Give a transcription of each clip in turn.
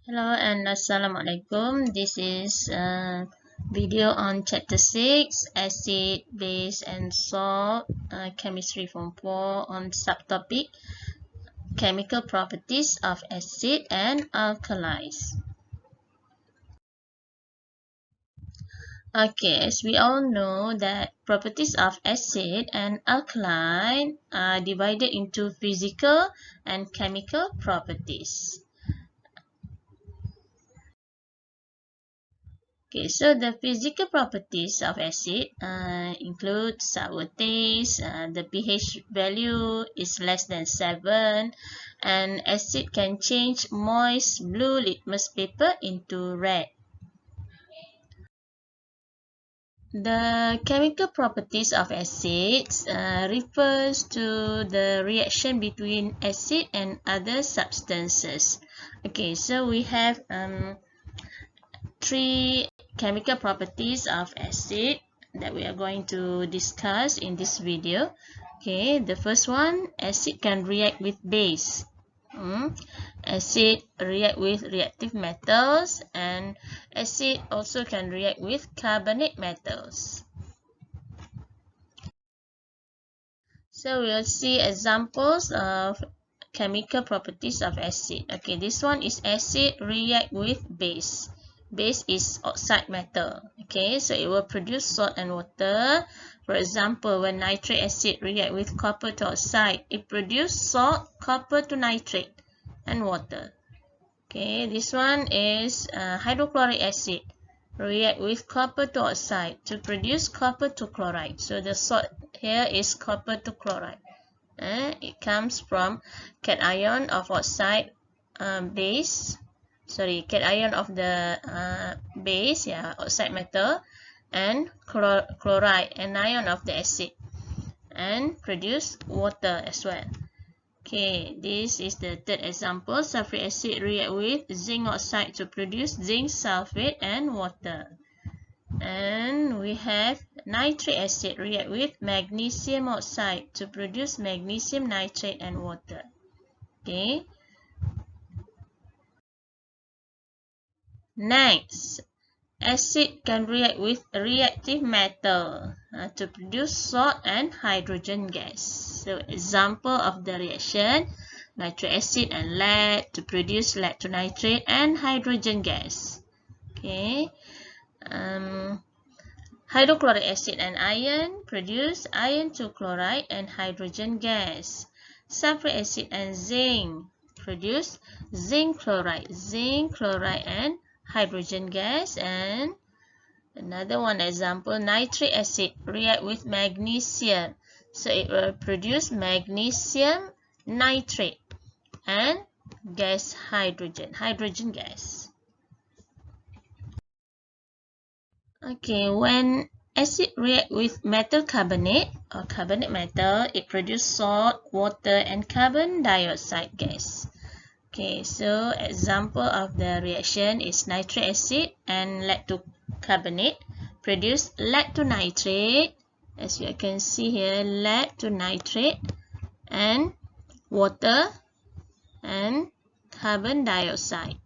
Hello and Assalamualaikum. This is a video on chapter 6, acid, base and salt, chemistry form 4 on subtopic, chemical properties of acid and alkalis. Okay, as we all know that properties of acid and alkaline are divided into physical and chemical properties. Okay, so the physical properties of acid include sour taste, the pH value is less than 7, and acid can change moist blue litmus paper into red. The chemical properties of acids refers to the reaction between acid and other substances. Okay, so we have three chemical properties of acid that we are going to discuss in this video. Okay, the first one, acid can react with base. Acid react with reactive metals, and acid also can react with carbonate metals. So we'll see examples of chemical properties of acid. Okay, this one is acid react with base. Base is oxide metal. Okay, so it will produce salt and water. For example, when nitric acid react with copper to oxide, it produces salt, copper to nitrate, and water. Okay, this one is hydrochloric acid react with copper to oxide to produce copper to chloride. So the salt here is copper to chloride. It comes from cation of oxide base. Sorry, cation of the base, oxide metal, and chloride, anion of the acid, and produce water as well. Okay, this is the third example. Sulfuric acid react with zinc oxide to produce zinc sulfate and water. And we have nitric acid react with magnesium oxide to produce magnesium nitrate and water. Okay. Next, acid can react with reactive metal to produce salt and hydrogen gas. So example of the reaction, nitric acid and lead to produce lead to nitrate and hydrogen gas. Okay. Hydrochloric acid and iron produce iron to chloride and hydrogen gas. Sulfuric acid and zinc produce zinc chloride and hydrogen gas. And another one example, nitric acid react with magnesium. So it will produce magnesium nitrate and gas hydrogen gas. Okay, when acid react with metal carbonate or carbonate metal, it produces salt, water, and carbon dioxide gas. Okay, so example of the reaction is nitric acid and lead to carbonate produce lead to nitrate, as you can see here, lead to nitrate, and water and carbon dioxide.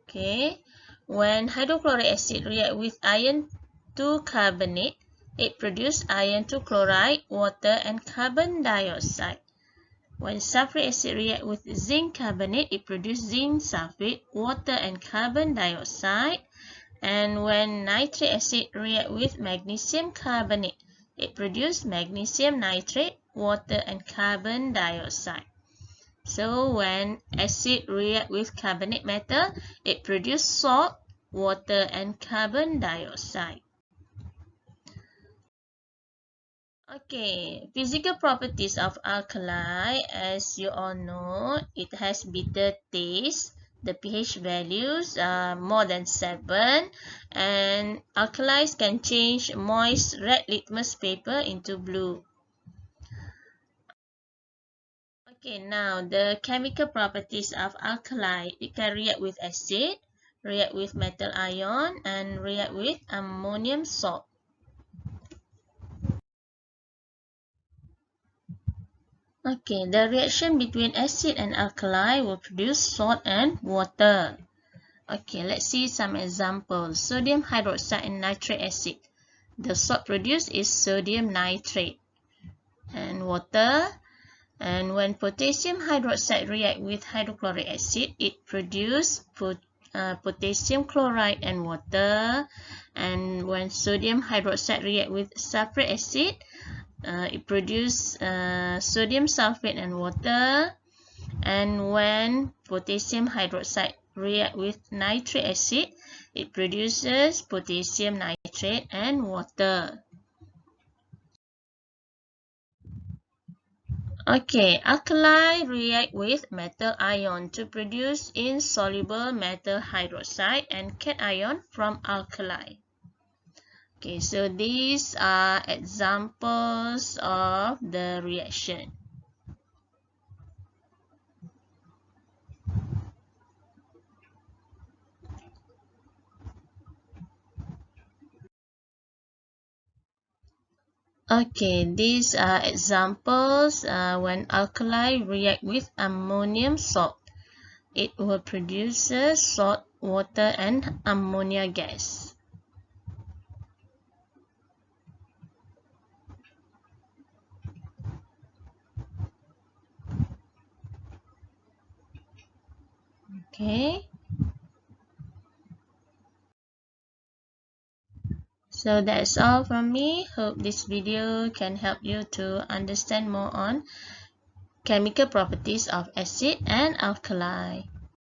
Okay. When hydrochloric acid react with iron to carbonate, it produces iron to chloride, water, and carbon dioxide. When sulfuric acid react with zinc carbonate, it produces zinc sulfate, water, and carbon dioxide. And when nitric acid react with magnesium carbonate, it produces magnesium nitrate, water, and carbon dioxide. So when acid react with carbonate metal, it produces salt, water, and carbon dioxide. Okay, physical properties of alkali, as you all know, it has bitter taste. The pH values are more than 7, and alkalis can change moist red litmus paper into blue. Okay, now the chemical properties of alkali. It can react with acid, react with metal ion, and react with ammonium salt. Okay, the reaction between acid and alkali will produce salt and water. Okay, let's see some examples. Sodium hydroxide and nitric acid. The salt produced is sodium nitrate. And water. And when potassium hydroxide react with hydrochloric acid, it produces potassium chloride and water. And when sodium hydroxide react with sulfuric acid, it produces sodium sulfate and water. And when potassium hydroxide react with nitric acid, it produces potassium nitrate and water. Okay, alkali react with metal ion to produce insoluble metal hydroxide and cation from alkali. Okay, so these are examples of the reaction. Okay, these are examples when alkali react with ammonium salt. It will produce salt, water, and ammonia gas. Okay. So that's all from me. Hope this video can help you to understand more on chemical properties of acid and alkali.